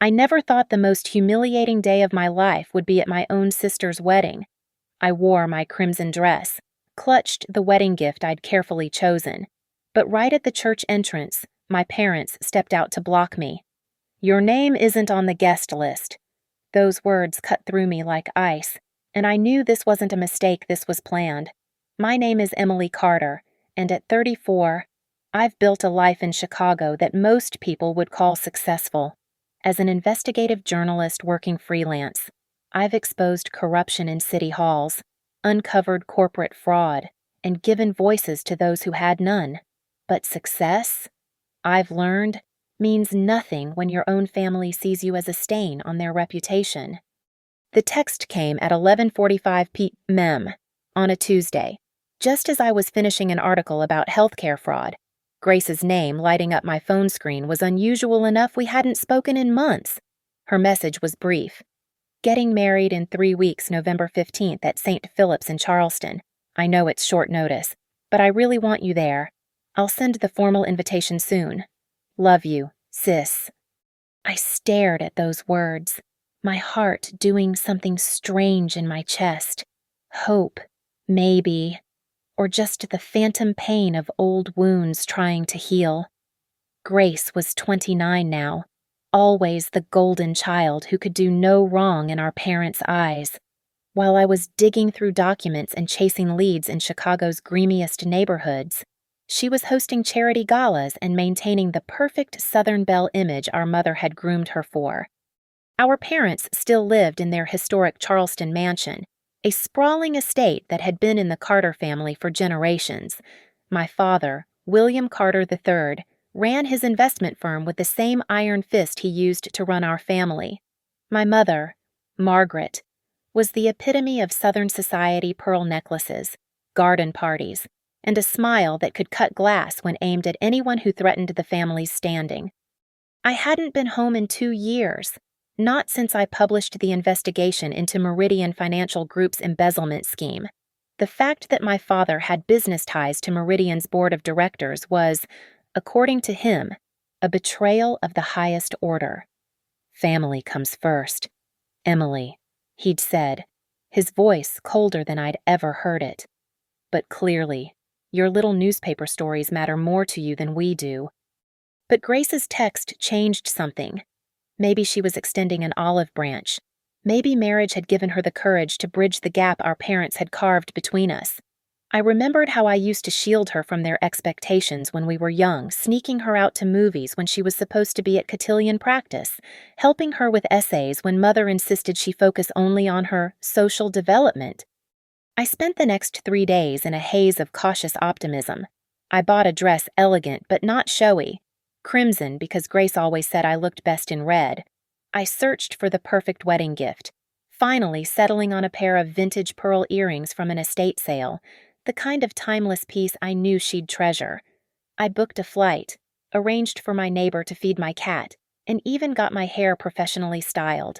I never thought the most humiliating day of my life would be at my own sister's wedding. I wore my crimson dress, clutched the wedding gift I'd carefully chosen, but right at the church entrance, my parents stepped out to block me. "Your name isn't on the guest list." Those words cut through me like ice, and I knew this wasn't a mistake, this was planned. My name is Emily Carter, and at 34, I've built a life in Chicago that most people would call successful. As an investigative journalist working freelance, I've exposed corruption in city halls, uncovered corporate fraud, and given voices to those who had none. But success, I've learned, means nothing when your own family sees you as a stain on their reputation. The text came at 11:45 p.m. on a Tuesday, just as I was finishing an article about healthcare fraud. Grace's name lighting up my phone screen was unusual enough we hadn't spoken in months. Her message was brief. "Getting married in 3 weeks, November 15th at St. Philip's in Charleston. I know it's short notice, but I really want you there. I'll send the formal invitation soon. Love you, sis." I stared at those words, my heart doing something strange in my chest. Hope, maybe, or just the phantom pain of old wounds trying to heal. Grace was 29 now, always the golden child who could do no wrong in our parents' eyes. While I was digging through documents and chasing leads in Chicago's grimiest neighborhoods, she was hosting charity galas and maintaining the perfect Southern belle image our mother had groomed her for. Our parents still lived in their historic Charleston mansion, a sprawling estate that had been in the Carter family for generations. My father, William Carter III, ran his investment firm with the same iron fist he used to run our family. My mother, Margaret, was the epitome of Southern society pearl necklaces, garden parties, and a smile that could cut glass when aimed at anyone who threatened the family's standing. I hadn't been home in 2 years. Not since I published the investigation into Meridian Financial Group's embezzlement scheme. The fact that my father had business ties to Meridian's board of directors was, according to him, a betrayal of the highest order. "Family comes first. Emily," he'd said, his voice colder than I'd ever heard it. "But clearly, your little newspaper stories matter more to you than we do." But Grace's text changed something. Maybe she was extending an olive branch. Maybe marriage had given her the courage to bridge the gap our parents had carved between us. I remembered how I used to shield her from their expectations when we were young, sneaking her out to movies when she was supposed to be at cotillion practice, helping her with essays when Mother insisted she focus only on her social development. I spent the next 3 days in a haze of cautious optimism. I bought a dress elegant but not showy. Crimson because Grace always said I looked best in red. I searched for the perfect wedding gift, finally settling on a pair of vintage pearl earrings from an estate sale, the kind of timeless piece I knew she'd treasure. I booked a flight, arranged for my neighbor to feed my cat, and even got my hair professionally styled.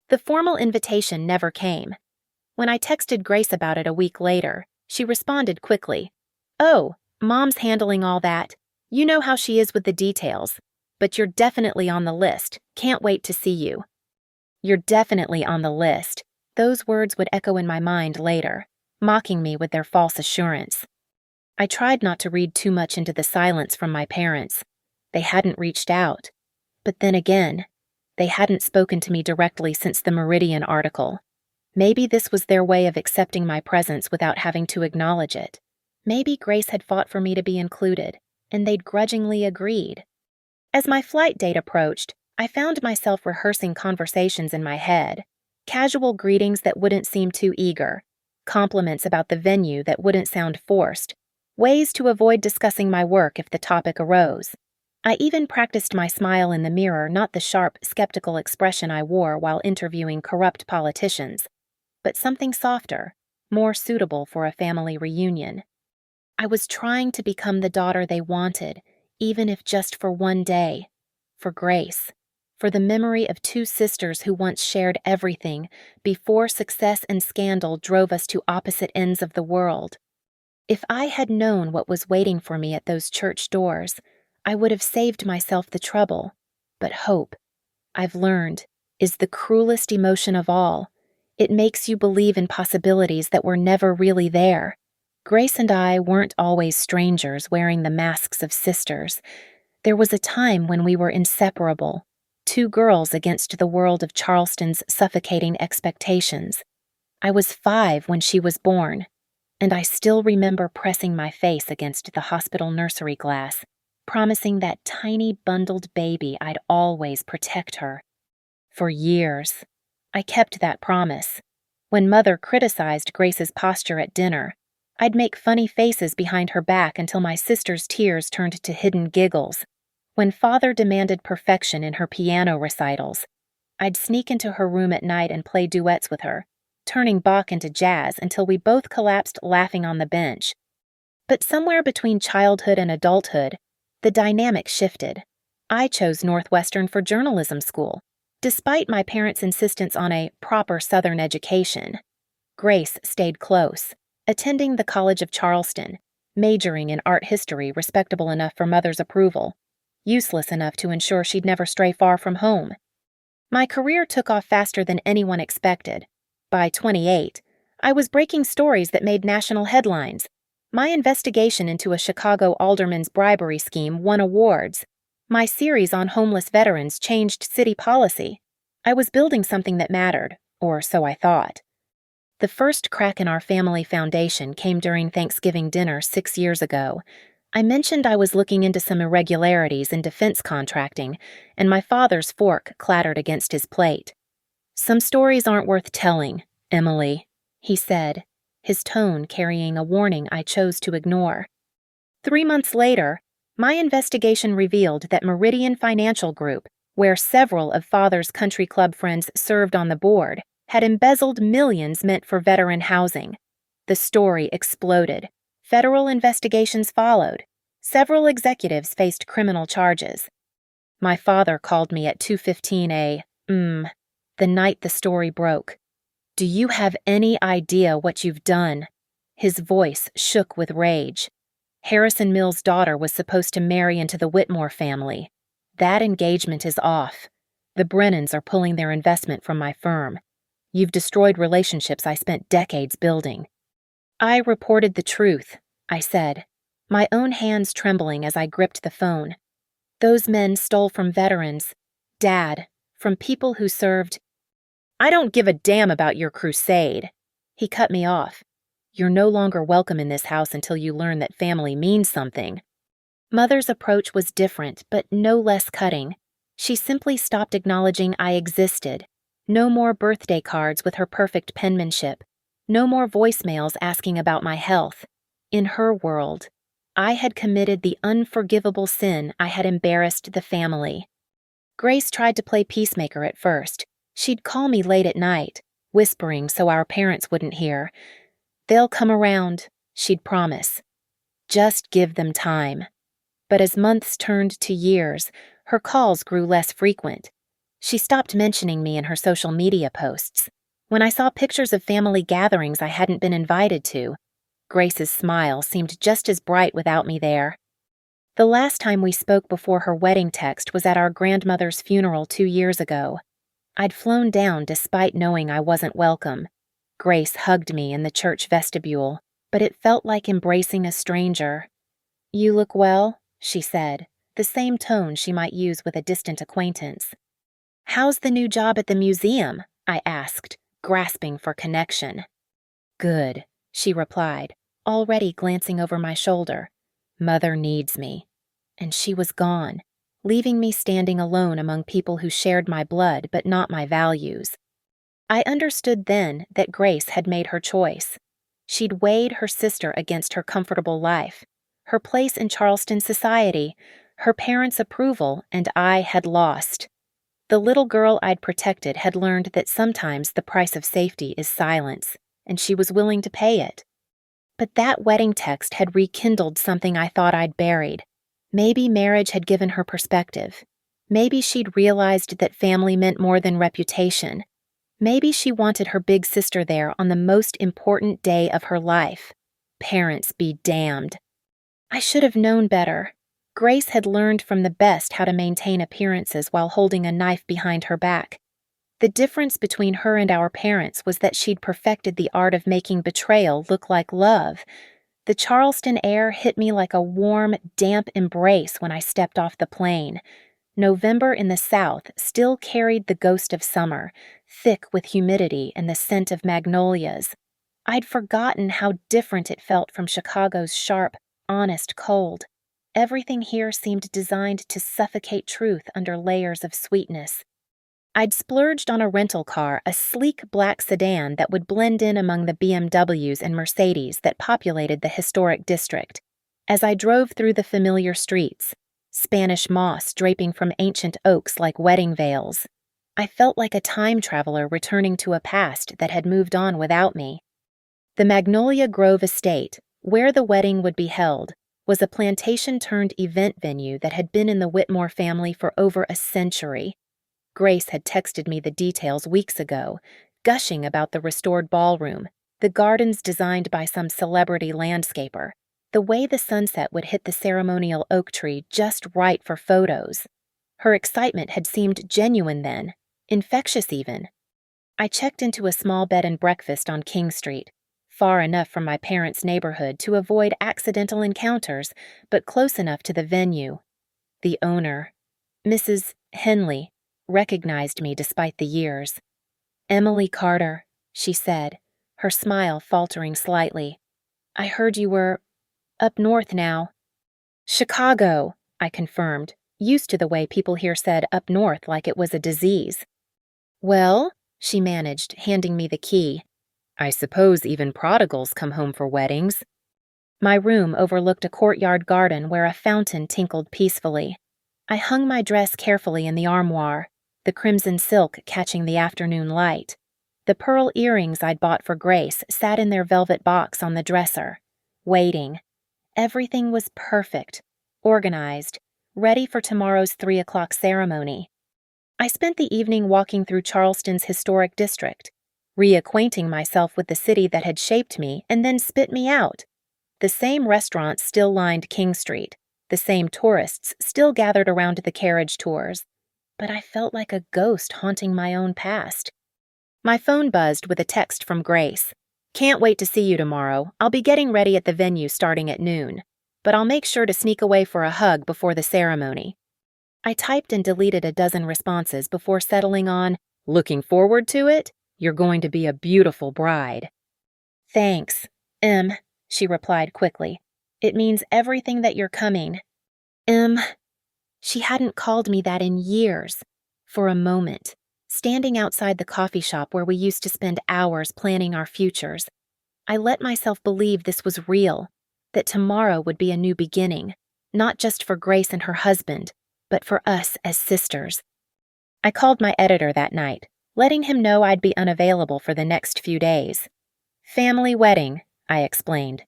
The formal invitation never came. When I texted Grace about it a week later, she responded quickly. "Oh, Mom's handling all that. You know how she is with the details, but you're definitely on the list. Can't wait to see you." "You're definitely on the list." Those words would echo in my mind later, mocking me with their false assurance. I tried not to read too much into the silence from my parents. They hadn't reached out. But then again, they hadn't spoken to me directly since the Meridian article. Maybe this was their way of accepting my presence without having to acknowledge it. Maybe Grace had fought for me to be included, and they'd grudgingly agreed. As my flight date approached, I found myself rehearsing conversations in my head, casual greetings that wouldn't seem too eager, compliments about the venue that wouldn't sound forced, ways to avoid discussing my work if the topic arose. I even practiced my smile in the mirror, not the sharp, skeptical expression I wore while interviewing corrupt politicians, but something softer, more suitable for a family reunion. I was trying to become the daughter they wanted, even if just for one day. For Grace. For the memory of 2 sisters who once shared everything before success and scandal drove us to opposite ends of the world. If I had known what was waiting for me at those church doors, I would have saved myself the trouble. But hope, I've learned, is the cruelest emotion of all. It makes you believe in possibilities that were never really there. Grace and I weren't always strangers wearing the masks of sisters. There was a time when we were inseparable, two girls against the world of Charleston's suffocating expectations. I was 5 when she was born, and I still remember pressing my face against the hospital nursery glass, promising that tiny bundled baby I'd always protect her. For years, I kept that promise. When Mother criticized Grace's posture at dinner, I'd make funny faces behind her back until my sister's tears turned to hidden giggles. When Father demanded perfection in her piano recitals, I'd sneak into her room at night and play duets with her, turning Bach into jazz until we both collapsed laughing on the bench. But somewhere between childhood and adulthood, the dynamic shifted. I chose Northwestern for journalism school, despite my parents' insistence on a proper Southern education. Grace stayed close, attending the College of Charleston, majoring in art history respectable enough for Mother's approval, useless enough to ensure she'd never stray far from home. My career took off faster than anyone expected. By 28, I was breaking stories that made national headlines. My investigation into a Chicago alderman's bribery scheme won awards. My series on homeless veterans changed city policy. I was building something that mattered, or so I thought. The first crack in our family foundation came during Thanksgiving dinner 6 years ago. I mentioned I was looking into some irregularities in defense contracting, and my father's fork clattered against his plate. "Some stories aren't worth telling, Emily," he said, his tone carrying a warning I chose to ignore. 3 months later, my investigation revealed that Meridian Financial Group, where several of Father's country club friends served on the board, had embezzled millions meant for veteran housing. The story exploded. Federal investigations followed. Several executives faced criminal charges. My father called me at 2:15 the night the story broke. "Do you have any idea what you've done?" His voice shook with rage. Harrison Mills' daughter was supposed to marry into the Whitmore family. That engagement is off. The Brennans are pulling their investment from my firm. You've destroyed relationships I spent decades building. I reported the truth, I said, my own hands trembling as I gripped the phone. Those men stole from veterans, Dad, from people who served. "I don't give a damn about your crusade." He cut me off. "You're no longer welcome in this house until you learn that family means something." Mother's approach was different, but no less cutting. She simply stopped acknowledging I existed. No more birthday cards with her perfect penmanship. No more voicemails asking about my health. In her world, I had committed the unforgivable sin I had embarrassed the family. Grace tried to play peacemaker at first. She'd call me late at night, whispering so our parents wouldn't hear. "They'll come around," she'd promise. Just give them time. But as months turned to years, her calls grew less frequent. She stopped mentioning me in her social media posts. When I saw pictures of family gatherings I hadn't been invited to, Grace's smile seemed just as bright without me there. The last time we spoke before her wedding text was at our grandmother's funeral 2 years ago. I'd flown down despite knowing I wasn't welcome. Grace hugged me in the church vestibule, but it felt like embracing a stranger. "You look well," she said, the same tone she might use with a distant acquaintance. "How's the new job at the museum?" I asked, grasping for connection. "Good," she replied, already glancing over my shoulder. "Mother needs me." And she was gone, leaving me standing alone among people who shared my blood but not my values. I understood then that Grace had made her choice. She'd weighed her sister against her comfortable life, her place in Charleston society, her parents' approval, and I had lost. The little girl I'd protected had learned that sometimes the price of safety is silence, and she was willing to pay it. But that wedding text had rekindled something I thought I'd buried. Maybe marriage had given her perspective. Maybe she'd realized that family meant more than reputation. Maybe she wanted her big sister there on the most important day of her life. Parents be damned. I should have known better. Grace had learned from the best how to maintain appearances while holding a knife behind her back. The difference between her and our parents was that she'd perfected the art of making betrayal look like love. The Charleston air hit me like a warm, damp embrace when I stepped off the plane. November in the South still carried the ghost of summer, thick with humidity and the scent of magnolias. I'd forgotten how different it felt from Chicago's sharp, honest cold. Everything here seemed designed to suffocate truth under layers of sweetness. I'd splurged on a rental car, a sleek black sedan that would blend in among the BMWs and Mercedes that populated the historic district. As I drove through the familiar streets, Spanish moss draping from ancient oaks like wedding veils, I felt like a time traveler returning to a past that had moved on without me. The Magnolia Grove Estate, where the wedding would be held, was a plantation-turned-event venue that had been in the Whitmore family for over a century. Grace had texted me the details weeks ago, gushing about the restored ballroom, the gardens designed by some celebrity landscaper, the way the sunset would hit the ceremonial oak tree just right for photos. Her excitement had seemed genuine then, infectious even. I checked into a small bed and breakfast on King Street, far enough from my parents' neighborhood to avoid accidental encounters, but close enough to the venue. The owner, Mrs. Henley, recognized me despite the years. "Emily Carter," she said, her smile faltering slightly. "I heard you were up north now." "Chicago," I confirmed, used to the way people here said up north like it was a disease. "Well," she managed, handing me the key. "I suppose even prodigals come home for weddings." My room overlooked a courtyard garden where a fountain tinkled peacefully. I hung my dress carefully in the armoire, the crimson silk catching the afternoon light. The pearl earrings I'd bought for Grace sat in their velvet box on the dresser, waiting. Everything was perfect, organized, ready for tomorrow's 3 o'clock ceremony. I spent the evening walking through Charleston's historic district, reacquainting myself with the city that had shaped me and then spit me out. The same restaurants still lined King Street, the same tourists still gathered around the carriage tours, but I felt like a ghost haunting my own past. My phone buzzed with a text from Grace. "Can't wait to see you tomorrow. I'll be getting ready at the venue starting at noon, but I'll make sure to sneak away for a hug before the ceremony." I typed and deleted a dozen responses before settling on, "Looking forward to it? You're going to be a beautiful bride." "Thanks, she replied quickly. "It means everything that you're coming." She hadn't called me that in years. For a moment, standing outside the coffee shop where we used to spend hours planning our futures, I let myself believe this was real, that tomorrow would be a new beginning, not just for Grace and her husband, but for us as sisters. I called my editor that night, letting him know I'd be unavailable for the next few days. "Family wedding," I explained.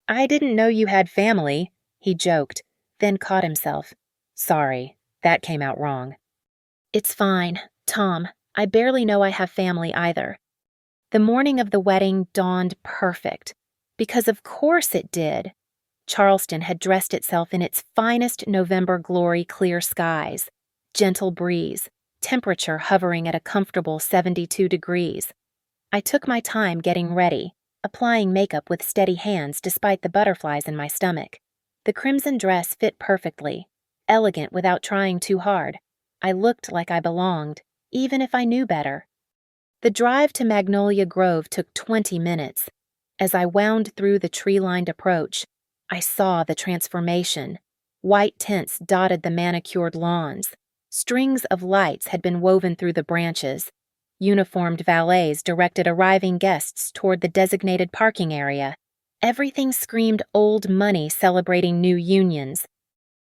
"I didn't know you had family," he joked, then caught himself. "Sorry, that came out wrong." "It's fine, Tom. I barely know I have family either." The morning of the wedding dawned perfect, because of course it did. Charleston had dressed itself in its finest November glory clear skies, gentle breeze, temperature hovering at a comfortable 72 degrees. I took my time getting ready, applying makeup with steady hands despite the butterflies in my stomach. The crimson dress fit perfectly, elegant without trying too hard. I looked like I belonged, even if I knew better. The drive to Magnolia Grove took 20 minutes. As I wound through the tree-lined approach, I saw the transformation. White tents dotted the manicured lawns. Strings of lights had been woven through the branches. Uniformed valets directed arriving guests toward the designated parking area. Everything screamed old money celebrating new unions.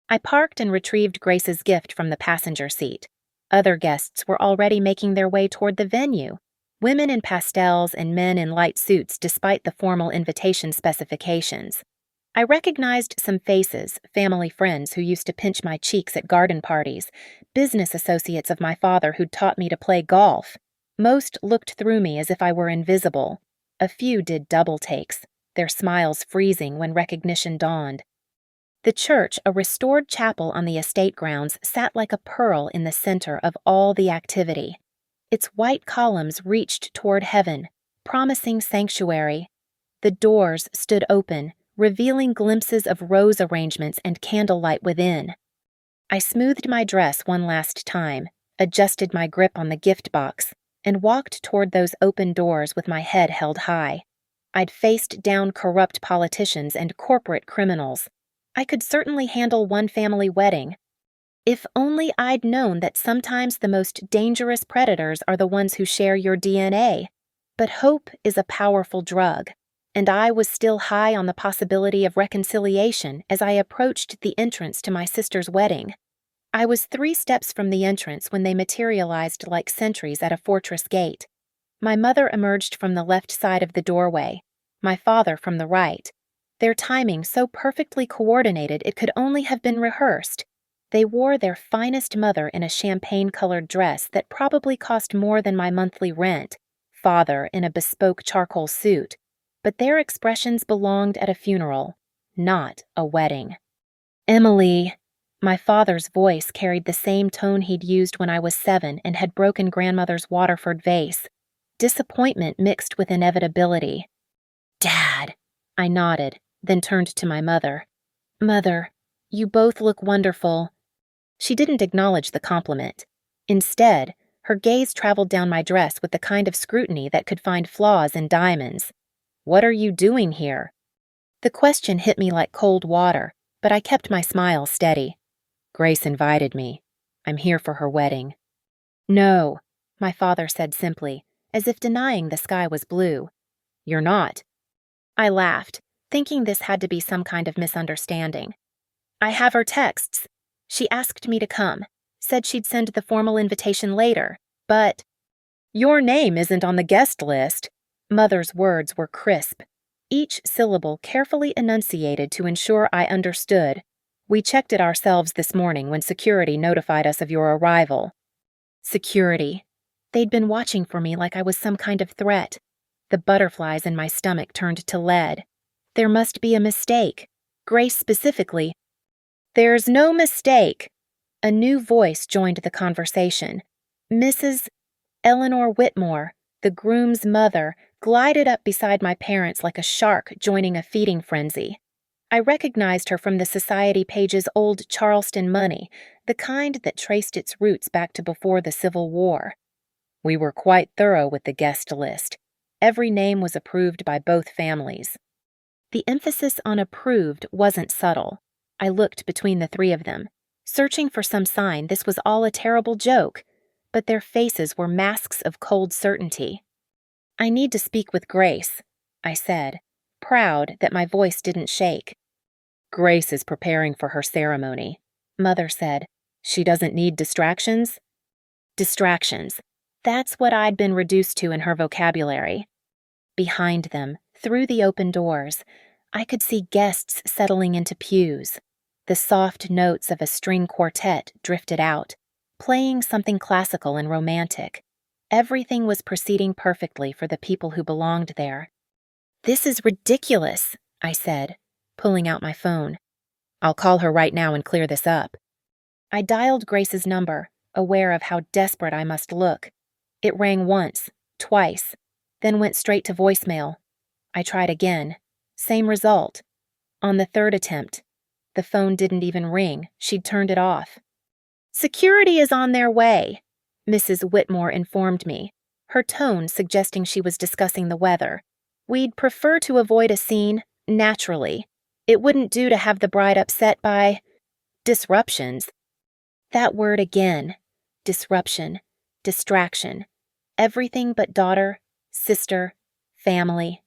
I parked and retrieved Grace's gift from the passenger seat. Other guests were already making their way toward the venue. Women in pastels and men in light suits despite the formal invitation specifications. I recognized some faces, family friends who used to pinch my cheeks at garden parties, business associates of my father who'd taught me to play golf. Most looked through me as if I were invisible. A few did double takes, their smiles freezing when recognition dawned. The church, a restored chapel on the estate grounds, sat like a pearl in the center of all the activity. Its white columns reached toward heaven, promising sanctuary. The doors stood open, revealing glimpses of rose arrangements and candlelight within. I smoothed my dress one last time, adjusted my grip on the gift box, and walked toward those open doors with my head held high. I'd faced down corrupt politicians and corporate criminals. I could certainly handle one family wedding. If only I'd known that sometimes the most dangerous predators are the ones who share your DNA. But hope is a powerful drug, and I was still high on the possibility of reconciliation as I approached the entrance to my sister's wedding. I was 3 steps from the entrance when they materialized like sentries at a fortress gate. My mother emerged from the left side of the doorway, my father from the right. Their timing so perfectly coordinated it could only have been rehearsed. They wore their finest mother in a champagne-colored dress that probably cost more than my monthly rent, father in a bespoke charcoal suit, but their expressions belonged at a funeral, not a wedding. "Emily," my father's voice carried the same tone he'd used when I was 7 and had broken grandmother's Waterford vase, disappointment mixed with inevitability. "Dad," I nodded, then turned to my mother. "Mother, you both look wonderful." She didn't acknowledge the compliment. Instead, her gaze traveled down my dress with the kind of scrutiny that could find flaws in diamonds. "What are you doing here?" The question hit me like cold water, but I kept my smile steady. "Grace invited me. I'm here for her wedding." "No," my father said simply, as if denying the sky was blue. "You're not." I laughed, thinking this had to be some kind of misunderstanding. "I have her texts. She asked me to come, said she'd send the formal invitation later, but—" "Your name isn't on the guest list." Mother's words were crisp, each syllable carefully enunciated to ensure I understood. "We checked it ourselves this morning when security notified us of your arrival." Security. They'd been watching for me like I was some kind of threat. The butterflies in my stomach turned to lead. There must be a mistake. Grace specifically. "There's no mistake." A new voice joined the conversation. Mrs. Eleanor Whitmore, the groom's mother, glided up beside my parents like a shark joining a feeding frenzy. I recognized her from the society page's old Charleston money, the kind that traced its roots back to before the Civil War. We were quite thorough with the guest list. Every name was approved by both families. The emphasis on approved wasn't subtle. I looked between the 3 of them, searching for some sign this was all a terrible joke, but their faces were masks of cold certainty. "I need to speak with Grace," I said, proud that my voice didn't shake. "Grace is preparing for her ceremony," Mother said. "She doesn't need distractions?" Distractions. That's what I'd been reduced to in her vocabulary. Behind them, through the open doors, I could see guests settling into pews. The soft notes of a string quartet drifted out, playing something classical and romantic. Everything was proceeding perfectly for the people who belonged there. "This is ridiculous," I said, pulling out my phone. "I'll call her right now and clear this up." I dialed Grace's number, aware of how desperate I must look. It rang once, twice, then went straight to voicemail. I tried again. Same result. On the 3rd attempt, the phone didn't even ring. She'd turned it off. "Security is on their way," Mrs. Whitmore informed me, her tone suggesting she was discussing the weather. "We'd prefer to avoid a scene, naturally. It wouldn't do to have the bride upset by disruptions." That word again. Disruption. Distraction. Everything but daughter, sister, family.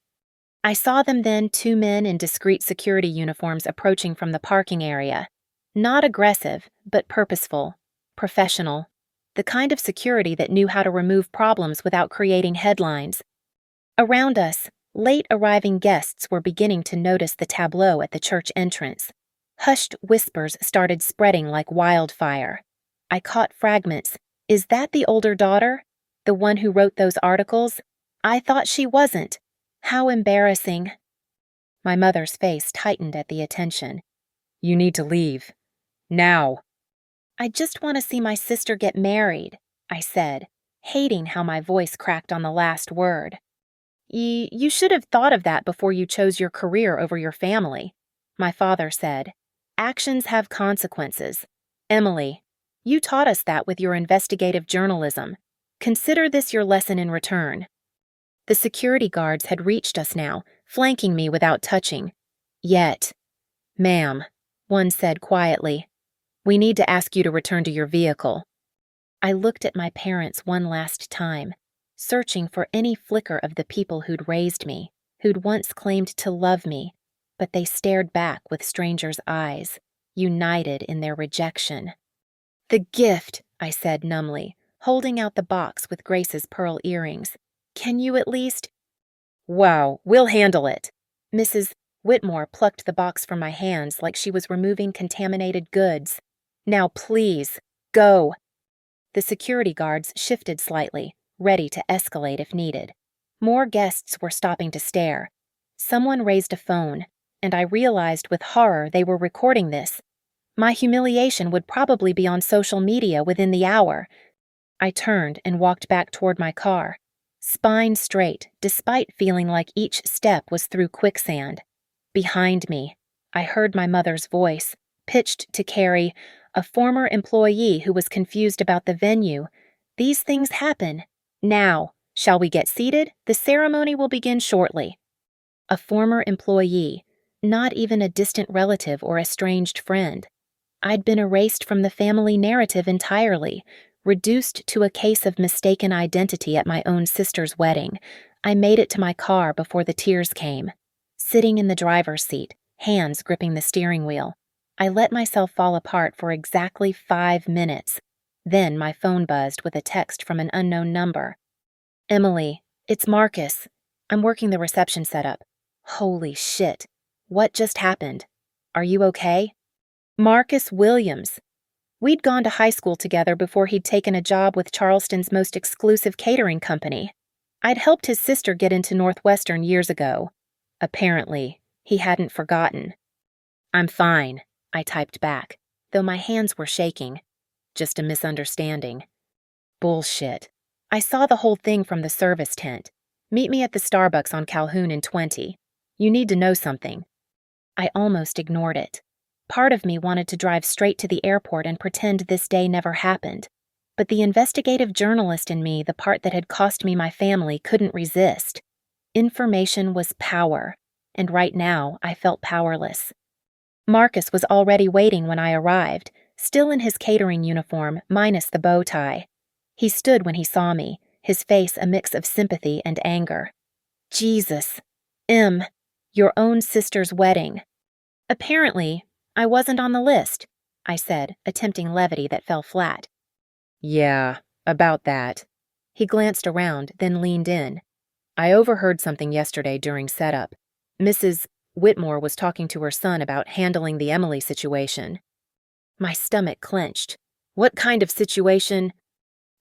I saw them then, 2 men in discreet security uniforms approaching from the parking area. Not aggressive, but purposeful, professional. The kind of security that knew how to remove problems without creating headlines. Around us, late arriving guests were beginning to notice the tableau at the church entrance. Hushed whispers started spreading like wildfire. I caught fragments. "Is that the older daughter? The one who wrote those articles? I thought she wasn't. How embarrassing." My mother's face tightened at the attention. You need to leave. Now. I just want to see my sister get married, I said, hating how my voice cracked on the last word. You should have thought of that before you chose your career over your family, my father said. Actions have consequences. Emily, you taught us that with your investigative journalism. Consider this your lesson in return. The security guards had reached us now, flanking me without touching. Yet. Ma'am, one said quietly, we need to ask you to return to your vehicle. I looked at my parents one last time, searching for any flicker of the people who'd raised me, who'd once claimed to love me, but they stared back with strangers' eyes, united in their rejection. The gift, I said numbly, holding out the box with Grace's pearl earrings. Can you at least— Wow, we'll handle it. Mrs. Whitmore plucked the box from my hands like she was removing contaminated goods. Now please, go. The security guards shifted slightly, ready to escalate if needed. More guests were stopping to stare. Someone raised a phone, and I realized with horror they were recording this. My humiliation would probably be on social media within the hour. I turned and walked back toward my car, spine straight, despite feeling like each step was through quicksand. Behind me, I heard my mother's voice, pitched to Carrie, a former employee who was confused about the venue. These things happen. Now, shall we get seated? The ceremony will begin shortly. A former employee, not even a distant relative or estranged friend. I'd been erased from the family narrative entirely, reduced to a case of mistaken identity at my own sister's wedding. I made it to my car before the tears came. Sitting in the driver's seat, hands gripping the steering wheel, I let myself fall apart for exactly 5 minutes. Then my phone buzzed with a text from an unknown number. Emily, it's Marcus. I'm working the reception setup. Holy shit. What just happened? Are you okay? Marcus Williams. We'd gone to high school together before he'd taken a job with Charleston's most exclusive catering company. I'd helped his sister get into Northwestern years ago. Apparently, he hadn't forgotten. I'm fine, I typed back, though my hands were shaking. Just a misunderstanding. Bullshit. I saw the whole thing from the service tent. Meet me at the Starbucks on Calhoun in 20. You need to know something. I almost ignored it. Part of me wanted to drive straight to the airport and pretend this day never happened. But the investigative journalist in me, the part that had cost me my family, couldn't resist. Information was power, and right now I felt powerless. Marcus was already waiting when I arrived, still in his catering uniform, minus the bow tie. He stood when he saw me, his face a mix of sympathy and anger. Jesus. Your own sister's wedding. Apparently, I wasn't on the list, I said, attempting levity that fell flat. Yeah, about that. He glanced around, then leaned in. I overheard something yesterday during setup. Mrs. Whitmore was talking to her son about handling the Emily situation. My stomach clenched. What kind of situation?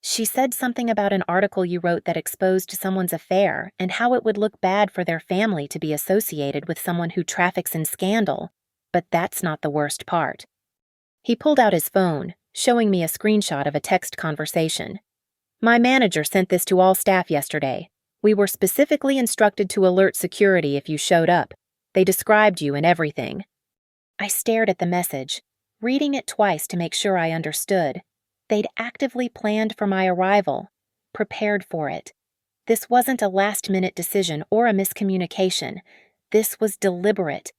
She said something about an article you wrote that exposed someone's affair and how it would look bad for their family to be associated with someone who traffics in scandal. But that's not the worst part. He pulled out his phone, showing me a screenshot of a text conversation. My manager sent this to all staff yesterday. We were specifically instructed to alert security if you showed up. They described you and everything. I stared at the message, reading it twice to make sure I understood. They'd actively planned for my arrival, prepared for it. This wasn't a last-minute decision or a miscommunication. This was deliberate.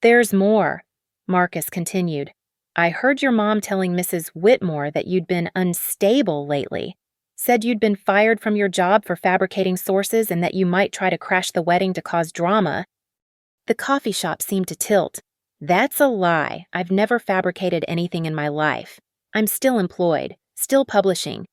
There's more, Marcus continued. I heard your mom telling Mrs. Whitmore that you'd been unstable lately. Said you'd been fired from your job for fabricating sources and that you might try to crash the wedding to cause drama. The coffee shop seemed to tilt. That's a lie. I've never fabricated anything in my life. I'm still employed, still publishing.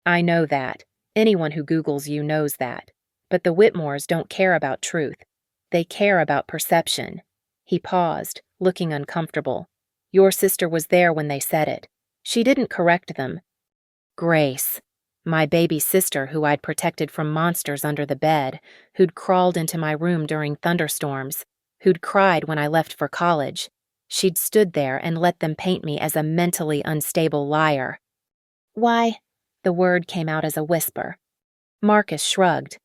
I know that. Anyone who Googles you knows that. But the Whitmores don't care about truth. They care about perception. He paused, looking uncomfortable. Your sister was there when they said it. She didn't correct them. Grace, my baby sister who I'd protected from monsters under the bed, who'd crawled into my room during thunderstorms, who'd cried when I left for college. She'd stood there and let them paint me as a mentally unstable liar. "Why?" The word came out as a whisper. Marcus shrugged.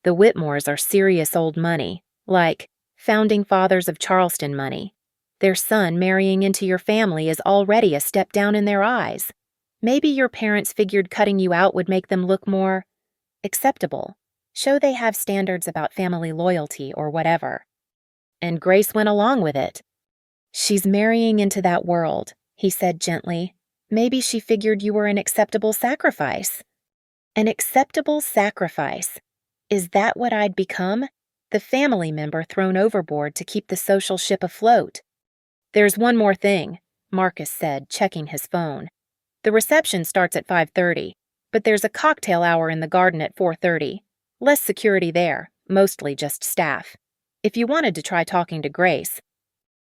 "The Whitmores are serious old money, like founding fathers of Charleston money. Their son marrying into your family is already a step down in their eyes. Maybe your parents figured cutting you out would make them look more acceptable, show they have standards about family loyalty or whatever." And Grace went along with it. "She's marrying into that world," he said gently. "Maybe she figured you were an acceptable sacrifice." An acceptable sacrifice. Is that what I'd become? The family member thrown overboard to keep the social ship afloat? "There's one more thing," Marcus said, checking his phone. "The reception starts at 5:30, but there's a cocktail hour in the garden at 4:30. Less security there, mostly just staff. If you wanted to try talking to Grace."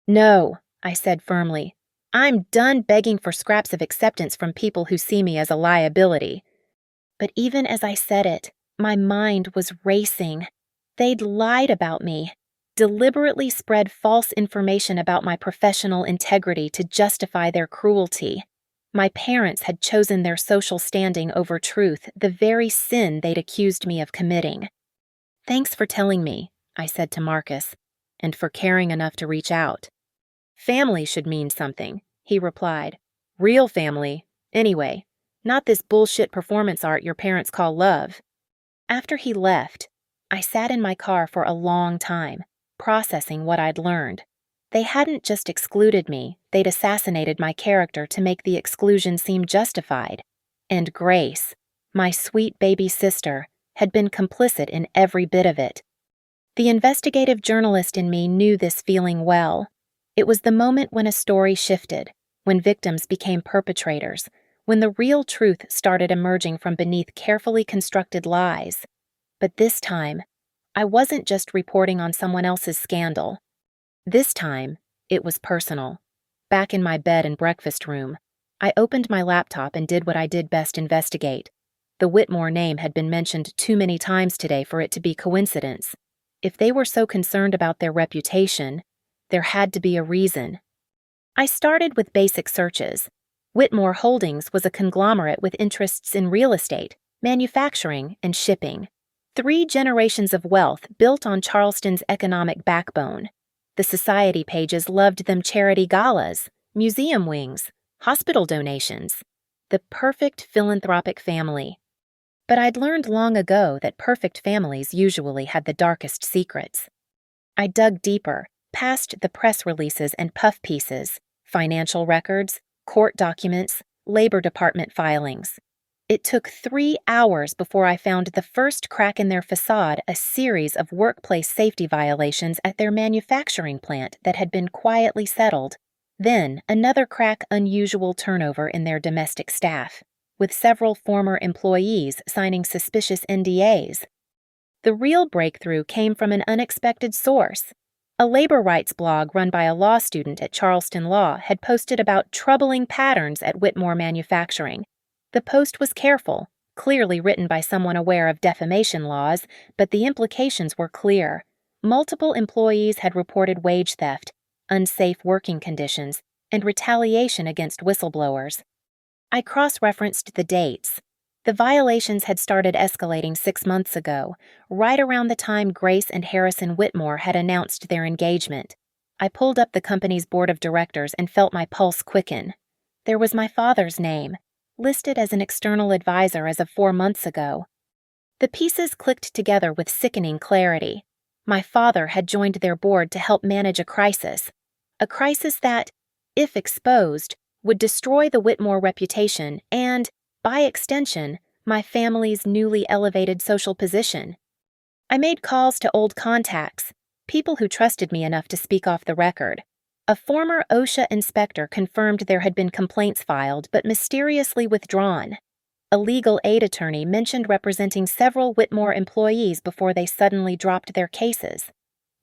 "No," I said firmly. "I'm done begging for scraps of acceptance from people who see me as a liability." But even as I said it, my mind was racing. They'd lied about me, deliberately spread false information about my professional integrity to justify their cruelty. My parents had chosen their social standing over truth, the very sin they'd accused me of committing. "Thanks for telling me," I said to Marcus, "and for caring enough to reach out." "Family should mean something," he replied. "Real family, anyway. Not this bullshit performance art your parents call love." After he left, I sat in my car for a long time, processing what I'd learned. They hadn't just excluded me, they'd assassinated my character to make the exclusion seem justified. And Grace, my sweet baby sister, had been complicit in every bit of it. The investigative journalist in me knew this feeling well. It was the moment when a story shifted, when victims became perpetrators, when the real truth started emerging from beneath carefully constructed lies. But this time, I wasn't just reporting on someone else's scandal. This time, it was personal. Back in my bed and breakfast room, I opened my laptop and did what I did best: investigate. The Whitmore name had been mentioned too many times today for it to be coincidence. If they were so concerned about their reputation, there had to be a reason. I started with basic searches. Whitmore Holdings was a conglomerate with interests in real estate, manufacturing, and shipping. 3 generations of wealth built on Charleston's economic backbone. The society pages loved them charity galas, museum wings, hospital donations. The perfect philanthropic family. But I'd learned long ago that perfect families usually had the darkest secrets. I dug deeper, past the press releases and puff pieces, financial records, court documents, Labor Department filings. It took 3 hours before I found the first crack in their facade, a series of workplace safety violations at their manufacturing plant that had been quietly settled. Then, another crack: unusual turnover in their domestic staff, with several former employees signing suspicious NDAs. The real breakthrough came from an unexpected source. A labor rights blog run by a law student at Charleston Law had posted about troubling patterns at Whitmore Manufacturing. The post was careful, clearly written by someone aware of defamation laws, but the implications were clear. Multiple employees had reported wage theft, unsafe working conditions, and retaliation against whistleblowers. I cross-referenced the dates. The violations had started escalating 6 months ago, right around the time Grace and Harrison Whitmore had announced their engagement. I pulled up the company's board of directors and felt my pulse quicken. There was my father's name, listed as an external advisor as of 4 months ago. The pieces clicked together with sickening clarity. My father had joined their board to help manage a crisis that, if exposed, would destroy the Whitmore reputation and, by extension, my family's newly elevated social position. I made calls to old contacts, people who trusted me enough to speak off the record. A former OSHA inspector confirmed there had been complaints filed but mysteriously withdrawn. A legal aid attorney mentioned representing several Whitmore employees before they suddenly dropped their cases.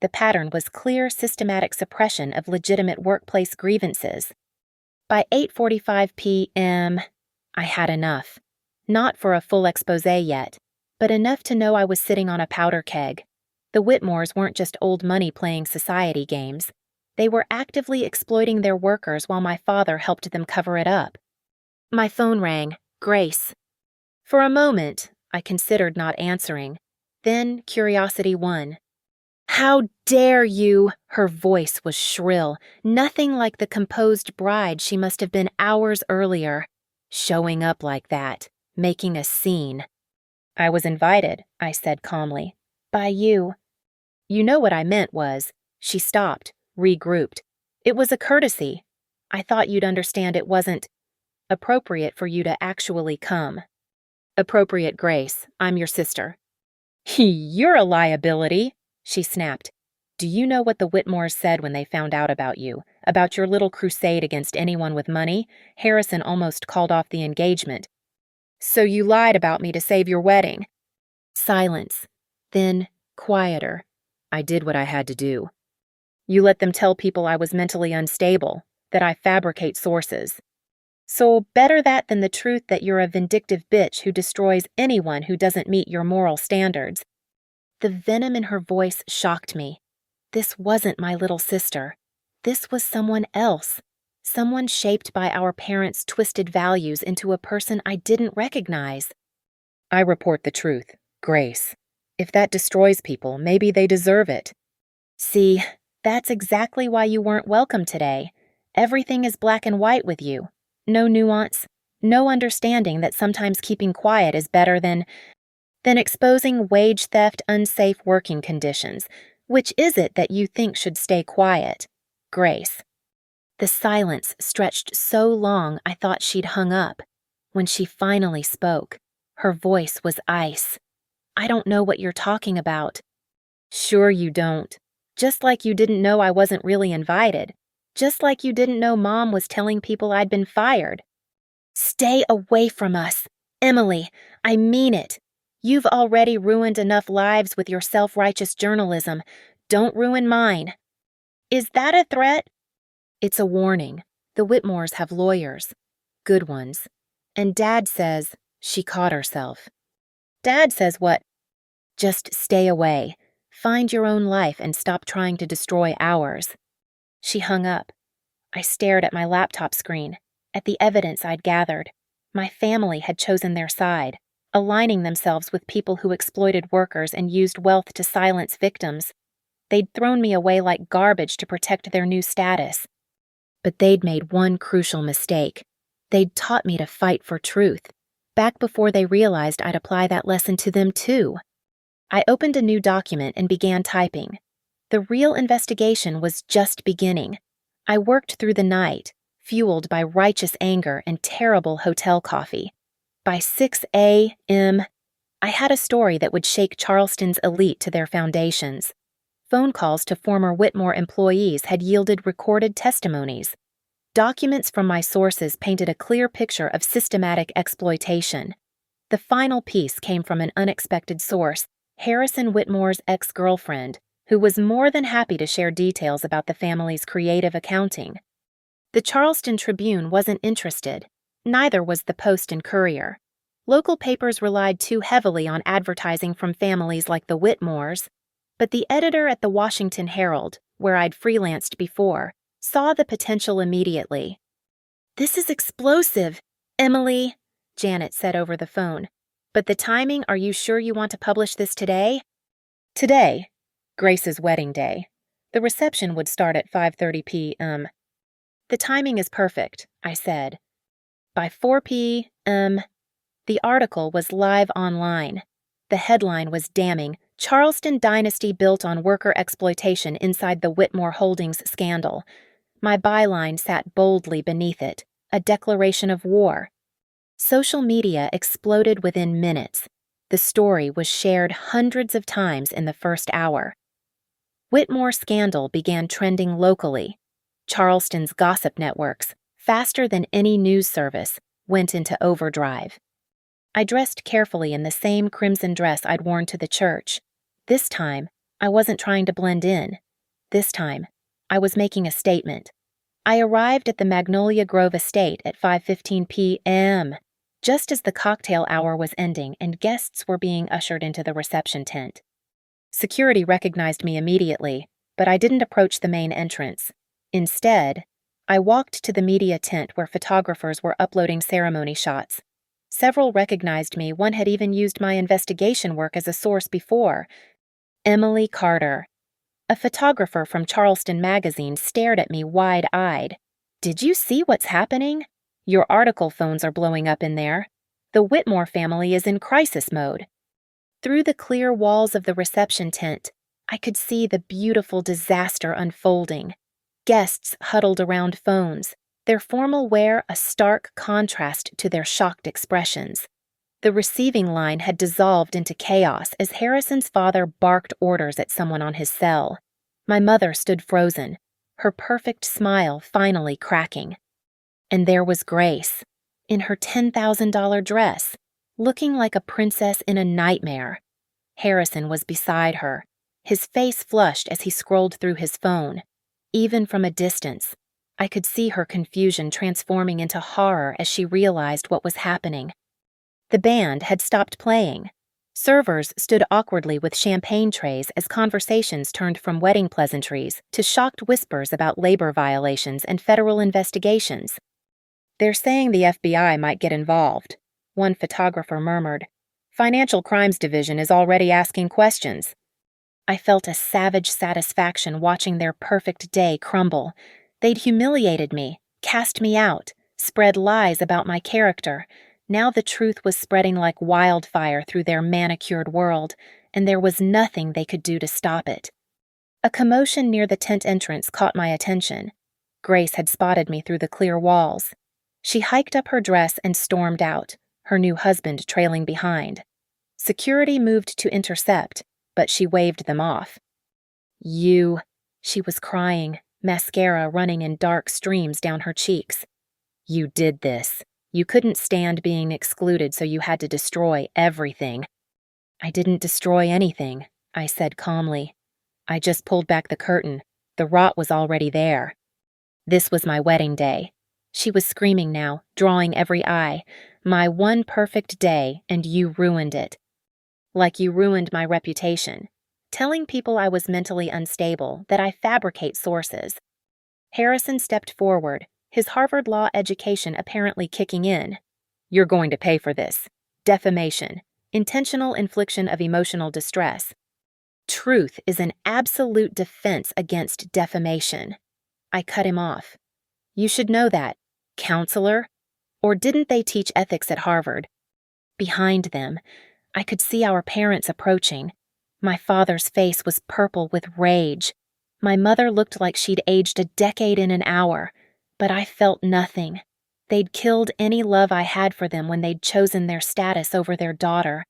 The pattern was clear, systematic suppression of legitimate workplace grievances. By 8:45 p.m., I had enough. Not for a full exposé yet, but enough to know I was sitting on a powder keg. The Whitmores weren't just old money playing society games. They were actively exploiting their workers while my father helped them cover it up. My phone rang. Grace. For a moment, I considered not answering. Then curiosity won. "How dare you?" Her voice was shrill, nothing like the composed bride she must have been hours earlier. Showing up like that, making a scene. "I was invited," I said calmly. "By you." "You know what I meant was." She stopped, regrouped. "It was a courtesy. I thought you'd understand it wasn't appropriate for you to actually come." "Appropriate, Grace. I'm your sister." "You're a liability," she snapped. "Do you know what the Whitmores said when they found out about you, about your little crusade against anyone with money? Harrison almost called off the engagement. So you lied about me to save your wedding." Silence. Then, quieter. "I did what I had to do." "You let them tell people I was mentally unstable, that I fabricate sources. So better that than the truth that you're a vindictive bitch who destroys anyone who doesn't meet your moral standards." The venom in her voice shocked me. This wasn't my little sister. This was someone else. Someone shaped by our parents' twisted values into a person I didn't recognize. "I report the truth, Grace. If that destroys people, maybe they deserve it." "See, that's exactly why you weren't welcome today. Everything is black and white with you. No nuance, no understanding that sometimes keeping quiet is better than exposing wage theft, unsafe working conditions. Which is it that you think should stay quiet, Grace?" The silence stretched so long I thought she'd hung up. When she finally spoke, her voice was ice. "I don't know what you're talking about." "Sure you don't. Just like you didn't know I wasn't really invited. Just like you didn't know Mom was telling people I'd been fired." "Stay away from us. Emily, I mean it. You've already ruined enough lives with your self-righteous journalism. Don't ruin mine." "Is that a threat?" "It's a warning. The Whitmores have lawyers. Good ones. And Dad says," she caught herself. "Dad says what?" "Just stay away. Find your own life and stop trying to destroy ours." She hung up. I stared at my laptop screen, at the evidence I'd gathered. My family had chosen their side, aligning themselves with people who exploited workers and used wealth to silence victims. They'd thrown me away like garbage to protect their new status. But they'd made one crucial mistake. They'd taught me to fight for truth, back before they realized I'd apply that lesson to them too. I opened a new document and began typing. The real investigation was just beginning. I worked through the night, fueled by righteous anger and terrible hotel coffee. By 6 a.m., I had a story that would shake Charleston's elite to their foundations. Phone calls to former Whitmore employees had yielded recorded testimonies. Documents from my sources painted a clear picture of systematic exploitation. The final piece came from an unexpected source, Harrison Whitmore's ex-girlfriend, who was more than happy to share details about the family's creative accounting. The Charleston Tribune wasn't interested. Neither was the Post and Courier. Local papers relied too heavily on advertising from families like the Whitmores. But the editor at the Washington Herald, where I'd freelanced before, saw the potential immediately. "This is explosive, Emily," Janet said over the phone. "But the timing, are you sure you want to publish this today?" "Today? Grace's wedding day. The reception would start at 5:30 p.m. "The timing is perfect," I said. By 4 p.m., the article was live online. The headline was damning: "Charleston Dynasty Built on Worker Exploitation Inside the Whitmore Holdings Scandal." My byline sat boldly beneath it, a declaration of war. Social media exploded within minutes. The story was shared hundreds of times in the first hour. Whitmore scandal began trending locally. Charleston's gossip networks, faster than any news service, went into overdrive. I dressed carefully in the same crimson dress I'd worn to the church. This time, I wasn't trying to blend in. This time, I was making a statement. I arrived at the Magnolia Grove estate at 5:15 p.m., just as the cocktail hour was ending and guests were being ushered into the reception tent. Security recognized me immediately, but I didn't approach the main entrance. Instead, I walked to the media tent where photographers were uploading ceremony shots. Several recognized me, one had even used my investigation work as a source before. Emily Carter. A photographer from Charleston magazine stared at me wide-eyed. "Did you see what's happening? Your article phones are blowing up in there. The Whitmore family is in crisis mode." Through the clear walls of the reception tent, I could see the beautiful disaster unfolding. Guests huddled around phones, their formal wear a stark contrast to their shocked expressions. The receiving line had dissolved into chaos as Harrison's father barked orders at someone on his cell. My mother stood frozen, her perfect smile finally cracking. And there was Grace, in her $10,000 dress, looking like a princess in a nightmare. Harrison was beside her, his face flushed as he scrolled through his phone. Even from a distance, I could see her confusion transforming into horror as she realized what was happening. The band had stopped playing. Servers stood awkwardly with champagne trays as conversations turned from wedding pleasantries to shocked whispers about labor violations and federal investigations. "They're saying the FBI might get involved," one photographer murmured. "Financial Crimes Division is already asking questions." I felt a savage satisfaction watching their perfect day crumble. They'd humiliated me, cast me out, spread lies about my character. Now the truth was spreading like wildfire through their manicured world, and there was nothing they could do to stop it. A commotion near the tent entrance caught my attention. Grace had spotted me through the clear walls. She hiked up her dress and stormed out, her new husband trailing behind. Security moved to intercept, but she waved them off. "You," she was crying, mascara running in dark streams down her cheeks. "You did this. You couldn't stand being excluded, so you had to destroy everything." "I didn't destroy anything," I said calmly. "I just pulled back the curtain. The rot was already there." This was my wedding day. She was screaming now, drawing every eye. "My one perfect day, and you ruined it. Like you ruined my reputation. Telling people I was mentally unstable, that I fabricate sources." Harrison stepped forward, his Harvard Law education apparently kicking in. "You're going to pay for this. Defamation. Intentional infliction of emotional distress. Truth is an absolute defense against defamation." I cut him off. "You should know that, counselor. Or didn't they teach ethics at Harvard?" Behind them, I could see our parents approaching. My father's face was purple with rage. My mother looked like she'd aged a decade in an hour, but I felt nothing. They'd killed any love I had for them when they'd chosen their status over their daughter.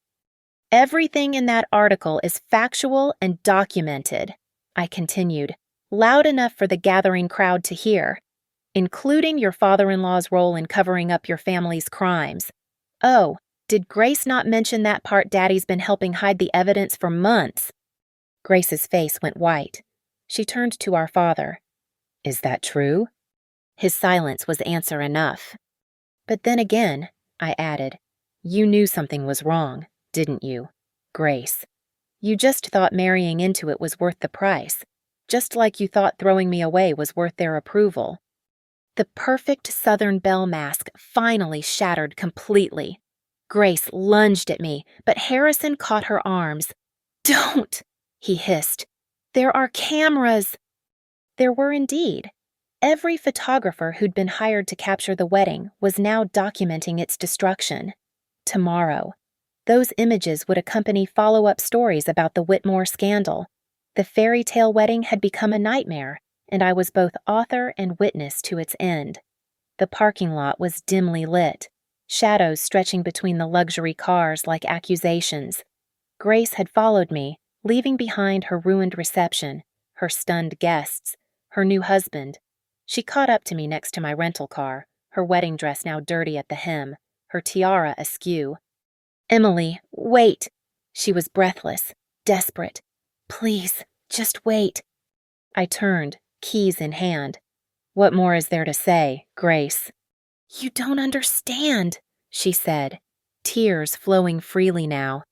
"Everything in that article is factual and documented," I continued, loud enough for the gathering crowd to hear, "including your father-in-law's role in covering up your family's crimes. Oh, did Grace not mention that part Daddy's been helping hide the evidence for months?" Grace's face went white. She turned to our father. "Is that true?" His silence was answer enough. "But then again," I added, "you knew something was wrong, didn't you, Grace? You just thought marrying into it was worth the price, just like you thought throwing me away was worth their approval." The perfect Southern belle mask finally shattered completely. Grace lunged at me, but Harrison caught her arms. "Don't!" he hissed. "There are cameras." There were indeed. Every photographer who'd been hired to capture the wedding was now documenting its destruction. Tomorrow, those images would accompany follow-up stories about the Whitmore scandal. The fairy tale wedding had become a nightmare, and I was both author and witness to its end. The parking lot was dimly lit, shadows stretching between the luxury cars like accusations. Grace had followed me, leaving behind her ruined reception, her stunned guests, her new husband. She caught up to me next to my rental car, her wedding dress now dirty at the hem, her tiara askew. "Emily, wait!" She was breathless, desperate. "Please, just wait." I turned, keys in hand. "What more is there to say, Grace?" "You don't understand," she said, tears flowing freely now.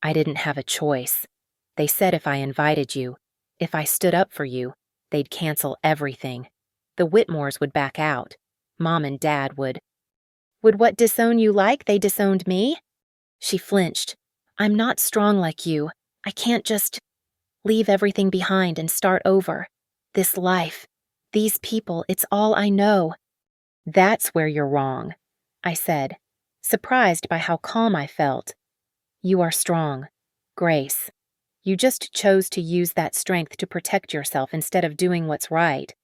"I didn't have a choice. They said if I invited you, if I stood up for you, they'd cancel everything. The Whitmores would back out. Mom and Dad would. Would what disown you like they disowned me? She flinched. I'm not strong like you. I can't just leave everything behind and start over. This life, these people, it's all I know. That's where you're wrong, I said, surprised by how calm I felt. You are strong, Grace. You just chose to use that strength to protect yourself instead of doing what's right.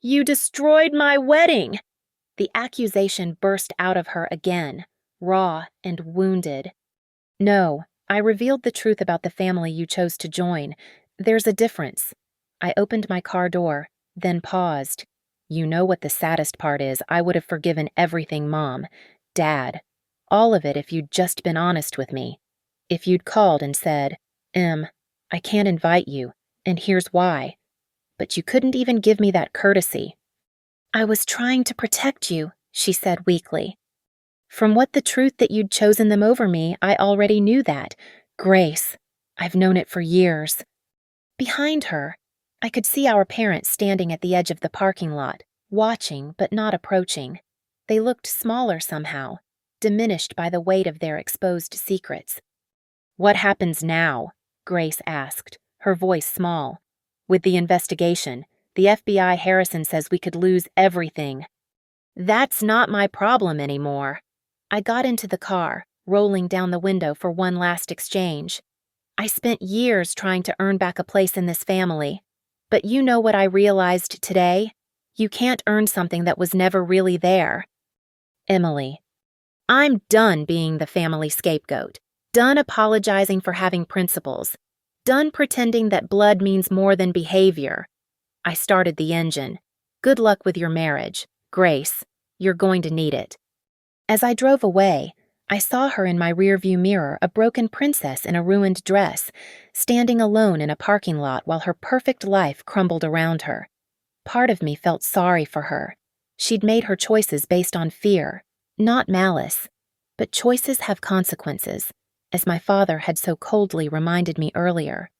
You destroyed my wedding! The accusation burst out of her again, raw and wounded. No, I revealed the truth about the family you chose to join. There's a difference. I opened my car door, then paused. You know what the saddest part is? I would have forgiven everything, Mom, Dad, all of it if you'd just been honest with me. If you'd called and said, I can't invite you, and here's why. But you couldn't even give me that courtesy. I was trying to protect you, she said weakly. From what the truth that you'd chosen them over me, I already knew that. Grace, I've known it for years. Behind her, I could see our parents standing at the edge of the parking lot, watching but not approaching. They looked smaller somehow, diminished by the weight of their exposed secrets. What happens now? Grace asked, her voice small. With the investigation, the FBI Harrison says we could lose everything. That's not my problem anymore. I got into the car, rolling down the window for one last exchange. I spent years trying to earn back a place in this family. But you know what I realized today? You can't earn something that was never really there. Emily, I'm done being the family scapegoat. Done apologizing for having principles. Done pretending that blood means more than behavior. I started the engine. Good luck with your marriage, Grace. You're going to need it. As I drove away, I saw her in my rearview mirror, a broken princess in a ruined dress, standing alone in a parking lot while her perfect life crumbled around her. Part of me felt sorry for her. She'd made her choices based on fear, not malice. But choices have consequences, as my father had so coldly reminded me earlier.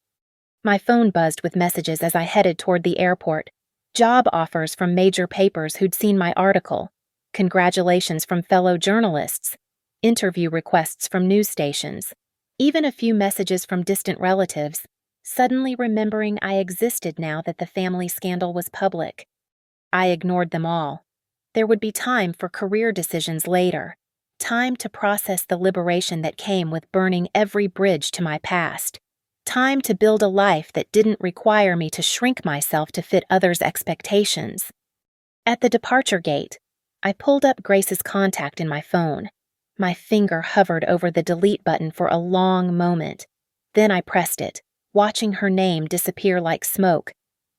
My phone buzzed with messages as I headed toward the airport. Job offers from major papers who'd seen my article. Congratulations from fellow journalists. Interview requests from news stations. Even a few messages from distant relatives, suddenly remembering I existed now that the family scandal was public. I ignored them all. There would be time for career decisions later. Time to process the liberation that came with burning every bridge to my past. Time to build a life that didn't require me to shrink myself to fit others' expectations. At the departure gate, I pulled up Grace's contact in my phone. My finger hovered over the delete button for a long moment. Then I pressed it, watching her name disappear like smoke.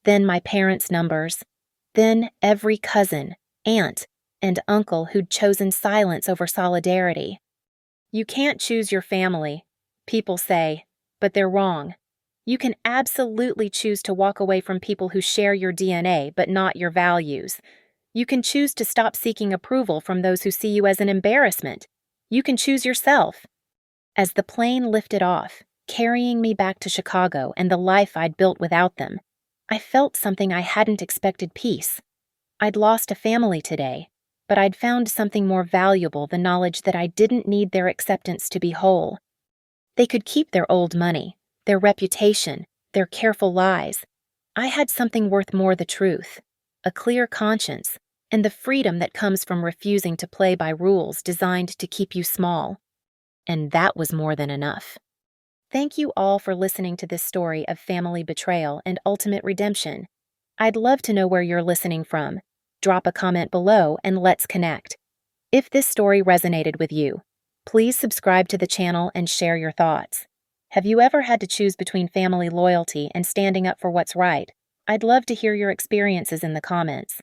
Then my parents' numbers. Then every cousin, aunt, and uncle who'd chosen silence over solidarity. You can't choose your family, people say, but they're wrong. You can absolutely choose to walk away from people who share your DNA but not your values. You can choose to stop seeking approval from those who see you as an embarrassment. You can choose yourself. As the plane lifted off, carrying me back to Chicago and the life I'd built without them, I felt something I hadn't expected: peace. I'd lost a family today, but I'd found something more valuable: the knowledge that I didn't need their acceptance to be whole. They could keep their old money, their reputation, their careful lies. I had something worth more: the truth, a clear conscience, and the freedom that comes from refusing to play by rules designed to keep you small. And that was more than enough. Thank you all for listening to this story of family betrayal and ultimate redemption. I'd love to know where you're listening from. Drop a comment below and let's connect. If this story resonated with you, please subscribe to the channel and share your thoughts. Have you ever had to choose between family loyalty and standing up for what's right? I'd love to hear your experiences in the comments.